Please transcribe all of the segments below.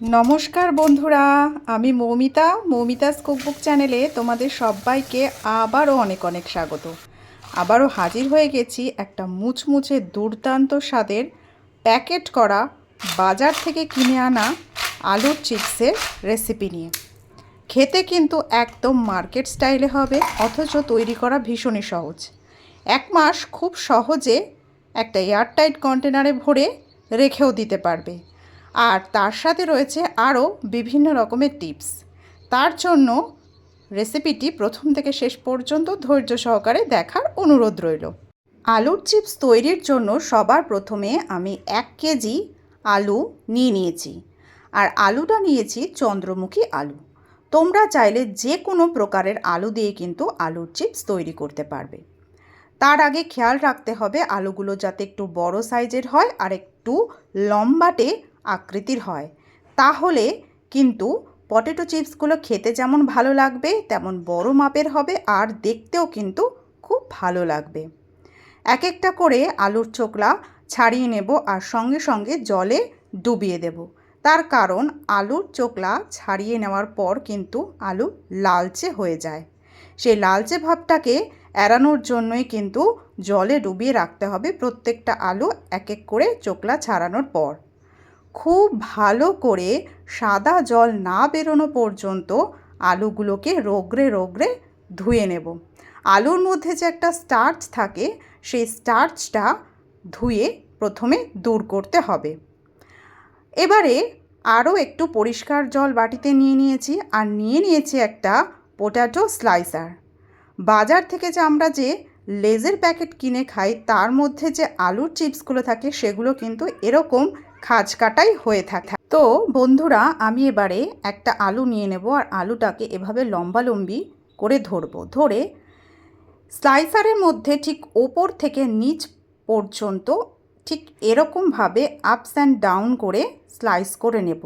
নমস্কার বন্ধুরা, আমি মৌমিতাস কুকবুক চ্যানেলে তোমাদের সবাইকে আবারও অনেক অনেক স্বাগত। আবারও হাজির হয়ে গেছি একটা মুচমুচে দুর্দান্ত স্বাদের প্যাকেট করা বাজার থেকে কিনে আনা আলুর চিপসের রেসিপি নিয়ে। খেতে কিন্তু একদম মার্কেট স্টাইলে হবে, অথচ তৈরি করা ভীষণই সহজ। 1 মাস খুব সহজে একটা এয়ারটাইট কন্টেনারে ভরে রেখেও দিতে পারবে। আর তার সাথে রয়েছে আরও বিভিন্ন রকমের টিপস। তার জন্য রেসিপিটি প্রথম থেকে শেষ পর্যন্ত ধৈর্য সহকারে দেখার অনুরোধ রইল। আলুর চিপস তৈরির জন্য সবার প্রথমে আমি 1 কেজি আলু নিয়েছি। আর আলুটা নিয়েছি চন্দ্রমুখী আলু। তোমরা চাইলে যে কোনো প্রকারের আলু দিয়ে কিন্তু আলুর চিপস তৈরি করতে পারবে। তার আগে খেয়াল রাখতে হবে আলুগুলো যাতে একটু বড় সাইজের হয় আর একটু লম্বাটে আকৃতির হয়, তাহলে কিন্তু পটেটো চিপসগুলো খেতে যেমন ভালো লাগবে তেমন বড় মাপের হবে আর দেখতেও কিন্তু খুব ভালো লাগবে। এক একটা করে আলুর চোকলা ছাড়িয়ে নেব আর সঙ্গে সঙ্গে জলে ডুবিয়ে দেব। তার কারণ আলুর চোকলা ছাড়িয়ে নেওয়ার পর কিন্তু আলু লালচে হয়ে যায়। সেই লালচে ভাবটাকে এড়ানোর জন্যই কিন্তু জলে ডুবিয়ে রাখতে হবে প্রত্যেকটা আলু এক এক করে চোকলা ছাড়ানোর পর। খুব ভালো করে সাদা জল না বেরোনো পর্যন্ত আলুগুলোকে রগড়ে রগড়ে ধুয়ে নেব। আলুর মধ্যে যে একটা স্টার্চ থাকে, সেই স্টার্চটা ধুয়ে প্রথমে দূর করতে হবে। এবারে আরও একটু পরিষ্কার জল বাটিতে নিয়েছি আর নিয়েছি একটা পোট্যাটো স্লাইসার। বাজার থেকে যে লেজের প্যাকেট কিনে খাই তার মধ্যে যে আলুর চিপসগুলো থাকে সেগুলো কিন্তু এরকম খাঁজ কাটাই হয়ে থাকে। তো বন্ধুরা, আমি এবারে একটা আলু নিয়ে নেব আর আলুটাকে এভাবে লম্বালম্বি করে ধরে স্লাইসারের মধ্যে ঠিক ওপর থেকে নিচ পর্যন্ত ঠিক এরকমভাবে আপস অ্যান্ড ডাউন করে স্লাইস করে নেব।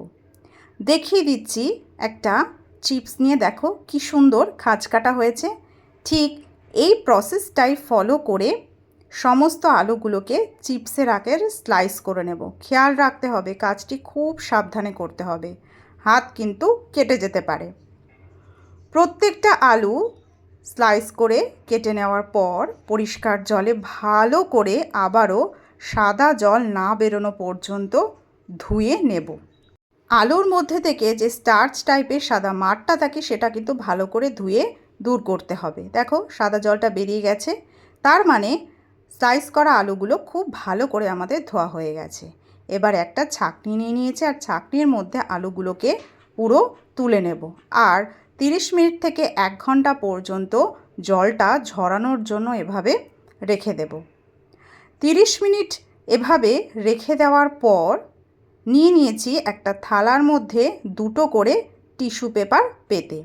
দেখিয়ে দিচ্ছি একটা চিপস নিয়ে, দেখো কি সুন্দর খাঁজ কাটা হয়েছে। ঠিক এই প্রসেসটাই ফলো করে সমস্ত আলুগুলোকে চিপসের আকারে স্লাইস করে নেব। খেয়াল রাখতে হবে কাজটি খুব সাবধানে করতে হবে, হাত কিন্তু কেটে যেতে পারে। প্রত্যেকটা আলু স্লাইস করে কেটে নেওয়ার পর পরিষ্কার জলে ভালো করে আবারও সাদা জল না বেরোনো পর্যন্ত ধুয়ে নেব। আলুর মধ্যে থেকে যে স্টার্চ টাইপের সাদা মাঠটা থাকে সেটা কিন্তু ভালো করে ধুয়ে দূর করতে হবে। দেখো সাদা জলটা বেরিয়ে গেছে, তার মানে স্লাইস করা আলুগুলো খুব ভালো করে আমাদের ধোয়া হয়ে গেছে। এবার একটা ছাঁকনি নিয়েছি আর ছাঁকনির মধ্যে আলুগুলোকে পুরো তুলে নেব আর 30 মিনিট থেকে 1 ঘন্টা পর্যন্ত জলটা ঝরানোর জন্য এভাবে রেখে দেব। 30 মিনিট এভাবে রেখে দেওয়ার পর নিয়েছি একটা থালার মধ্যে 2টো করে টিস্যু পেপার পেতে।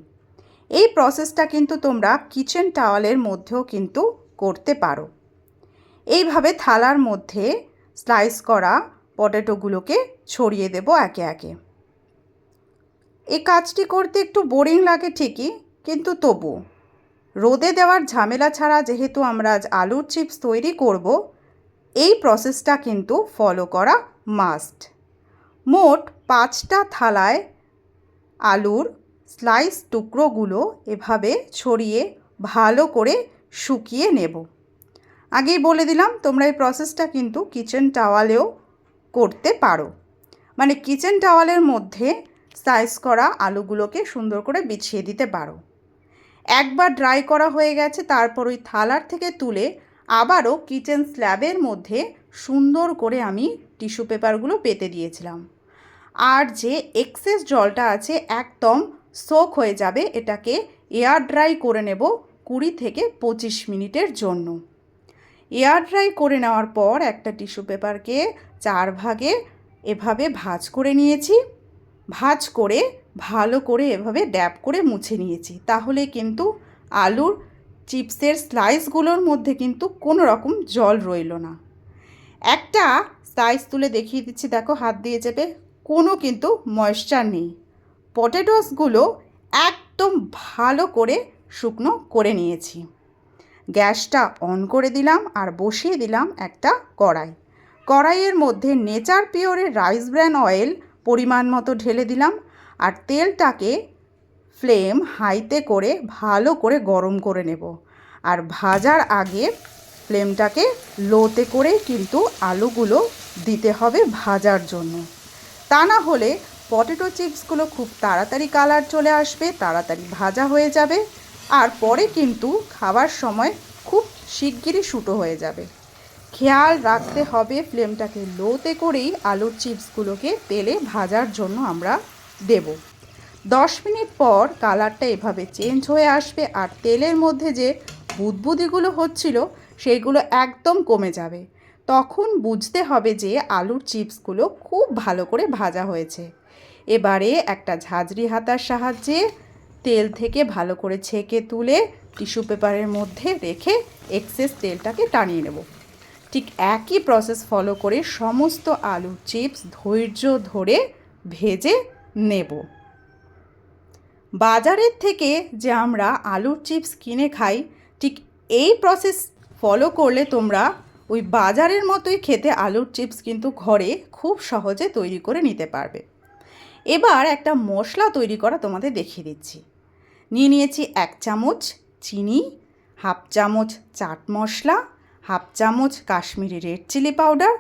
এই প্রসেসটা কিন্তু তোমরা কিচেন টাওয়ালের মধ্যেও কিন্তু করতে পারো। এইভাবে থালার মধ্যে স্লাইস করা পটেটোগুলোকে ছড়িয়ে দেব একে একে। এই কাজটি করতে একটু বোরিং লাগে ঠিকই, কিন্তু তবু রোদে দেওয়ার ঝামেলা ছাড়া যেহেতু আমরা আজ আলুর চিপস তৈরি করব, এই প্রসেসটা কিন্তু ফলো করা মাস্ট। মোট 5টা থালায় আলুর স্লাইস টুকরোগুলো এভাবে ছড়িয়ে ভালো করে শুকিয়ে নেব। আগেই বলে দিলাম তোমরা এই প্রসেসটা কিন্তু কিচেন টাওয়ালেও করতে পারো, মানে কিচেন টাওয়ালের মধ্যে স্লাইস করা আলুগুলোকে সুন্দর করে বিছিয়ে দিতে পারো। একবার ড্রাই করা হয়ে গেছে, তারপর ওই থালার থেকে তুলে আবারও কিচেন স্ল্যাবের মধ্যে সুন্দর করে আমি টিস্যু পেপারগুলো পেতে দিয়েছিলাম। আর যে এক্সেস জলটা আছে একদম সোক হয়ে যাবে, এটাকে এয়ার ড্রাই করে নেব 20 থেকে 25 মিনিটের জন্য। এয়ার ড্রাই করে নেওয়ার পর একটা টিস্যু পেপারকে 4 ভাগে এভাবে ভাঁজ করে নিয়েছি। ভাঁজ করে ভালো করে এভাবে ড্যাব করে মুছে নিয়েছি, তাহলে কিন্তু আলুর চিপসের স্লাইসগুলোর মধ্যে কিন্তু কোনো রকম জল রইল না। একটা স্লাইস তুলে দেখিয়ে দিচ্ছি, দেখো হাত দিয়ে চেপে, কোনো কিন্তু ময়েশ্চার নেই। পটেটোসগুলো একদম ভালো করে শুকনো করে নিয়েছি। গ্যাসটা অন করে দিলাম আর বসিয়ে দিলাম একটা কড়াইয়ের মধ্যে নেচার পিওরের রাইস ব্র্যান অয়েল পরিমাণ মতো ঢেলে দিলাম। আর তেলটাকে ফ্লেম হাইতে করে ভালো করে গরম করে নেব। আর ভাজার আগে ফ্লেমটাকে লোতে করে কিন্তু আলুগুলো দিতে হবে ভাজার জন্য। তা না হলে পটেটো চিপসগুলো খুব তাড়াতাড়ি কালার চলে আসবে, তাড়াতাড়ি ভাজা হয়ে যাবে, আর পরে কিন্তু খাবার সময় খুব শিগগিরই শুটো হয়ে যাবে। খেয়াল রাখতে হবে ফ্লেমটাকে লোতে করেই আলুর চিপসগুলোকে তেলে ভাজার জন্য আমরা দেব। 10 মিনিট পর কালারটা এভাবে চেঞ্জ হয়ে আসবে আর তেলের মধ্যে যে বুদবুদিগুলো হচ্ছিল সেইগুলো একদম কমে যাবে। তখন বুঝতে হবে যে আলুর চিপসগুলো খুব ভালো করে ভাজা হয়েছে। এবারে একটা ঝাঁঝরি হাতার সাহায্যে তেল থেকে ভালো করে ছেঁকে তুলে টিস্যু পেপারের মধ্যে রেখে এক্সেস তেলটাকে টানিয়ে নেব। ঠিক একই প্রসেস ফলো করে সমস্ত আলুর চিপস ধৈর্য ধরে ভেজে নেব। বাজারের থেকে যে আমরা আলুর চিপস কিনে খাই, ঠিক এই প্রসেস ফলো করলে তোমরা ওই বাজারের মতোই খেতে আলুর চিপস কিন্তু ঘরে খুব সহজে তৈরি করে নিতে পারবে। এবার একটা মশলা তৈরি করা তোমাদের দেখিয়ে দিচ্ছি। নিয়ে নিয়েছি 1 চামচ চিনি, হাফ চামচ চাট মশলা, হাফ চামচ কাশ্মীরি রেড চিলি পাউডার,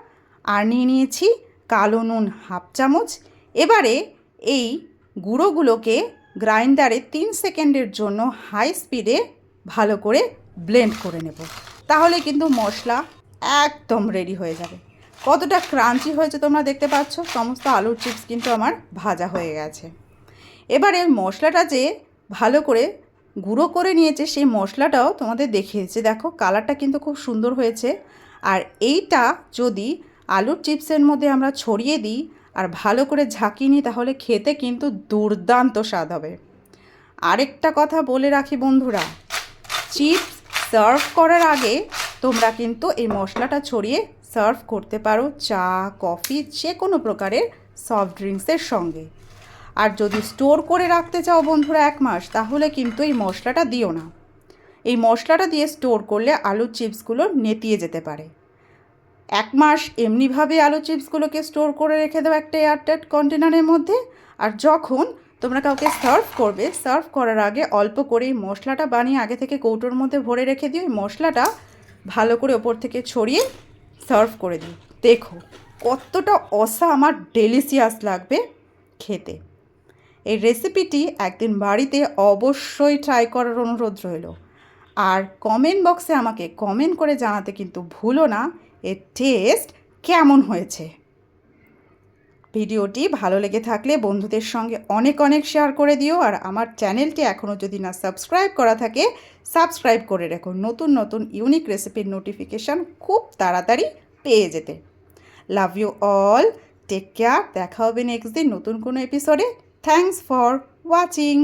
আর নিয়ে নিয়েছি কালো নুন হাফ চামচ। এবারে এই গুঁড়োগুলোকে গ্রাইন্ডারে 3 সেকেন্ডের জন্য হাই স্পিডে ভালো করে ব্লেন্ড করে নেব। তাহলে কিন্তু মশলা একদম রেডি হয়ে যাবে। কতটা ক্রাঞ্চি হয়েছে তোমরা দেখতে পাচ্ছ। সমস্ত আলুর চিপস কিন্তু আমার ভাজা হয়ে গেছে। এবারে মশলাটা যে ভালো করে গুঁড়ো করে নিয়েছে সেই মশলাটাও তোমাদের দেখিয়েছে। দেখো কালারটা কিন্তু খুব সুন্দর হয়েছে। আর এইটা যদি আলুর চিপসের মধ্যে আমরা ছড়িয়ে দিই আর ভালো করে ঝাঁকিয়ে নিই তাহলে খেতে কিন্তু দুর্দান্ত স্বাদ হবে। আরেকটা কথা বলে রাখি বন্ধুরা, চিপস সার্ভ করার আগে তোমরা কিন্তু এই মশলাটা ছড়িয়ে সার্ভ করতে পারো চা, কফি, যে কোনো প্রকারের সফট ড্রিঙ্কসের সঙ্গে। আর যদি স্টোর করে রাখতে চাও বন্ধুরা 1 মাস, তাহলে কিন্তু এই মশলাটা দিও না। এই মশলাটা দিয়ে স্টোর করলে আলুর চিপসগুলো নেতিয়ে যেতে পারে। 1 মাস এমনিভাবে আলু চিপসগুলোকে স্টোর করে রেখে দাও একটা এয়ারটাইট কন্টেনারের মধ্যে। আর যখন তোমরা কাউকে সার্ভ করবে, সার্ভ করার আগে অল্প করে এই মশলাটা বানিয়ে আগে থেকে কৌটোর মধ্যে ভরে রেখে দিও। এই মশলাটা ভালো করে ওপর থেকে ছড়িয়ে সার্ভ করে দিও। দেখো কতটা আমার ডেলিশিয়াস লাগবে খেতে। এই রেসিপিটি একদিন বাড়িতে অবশ্যই ট্রাই করার অনুরোধ রইল। আর কমেন্ট বক্সে আমাকে কমেন্ট করে জানাতে কিন্তু ভুলো না এর টেস্ট কেমন হয়েছে। ভিডিওটি ভালো লেগে থাকলে বন্ধুদের সঙ্গে অনেক অনেক শেয়ার করে দিও। আর আমার চ্যানেলটি এখনও যদি না সাবস্ক্রাইব করা থাকে সাবস্ক্রাইব করে রেখো, নতুন নতুন ইউনিক রেসিপির নোটিফিকেশান খুব তাড়াতাড়ি পেয়ে যেতে। Love you all, take care. দেখা হবে নেক্সট দিন নতুন কোনো এপিসোডে। Thanks for watching.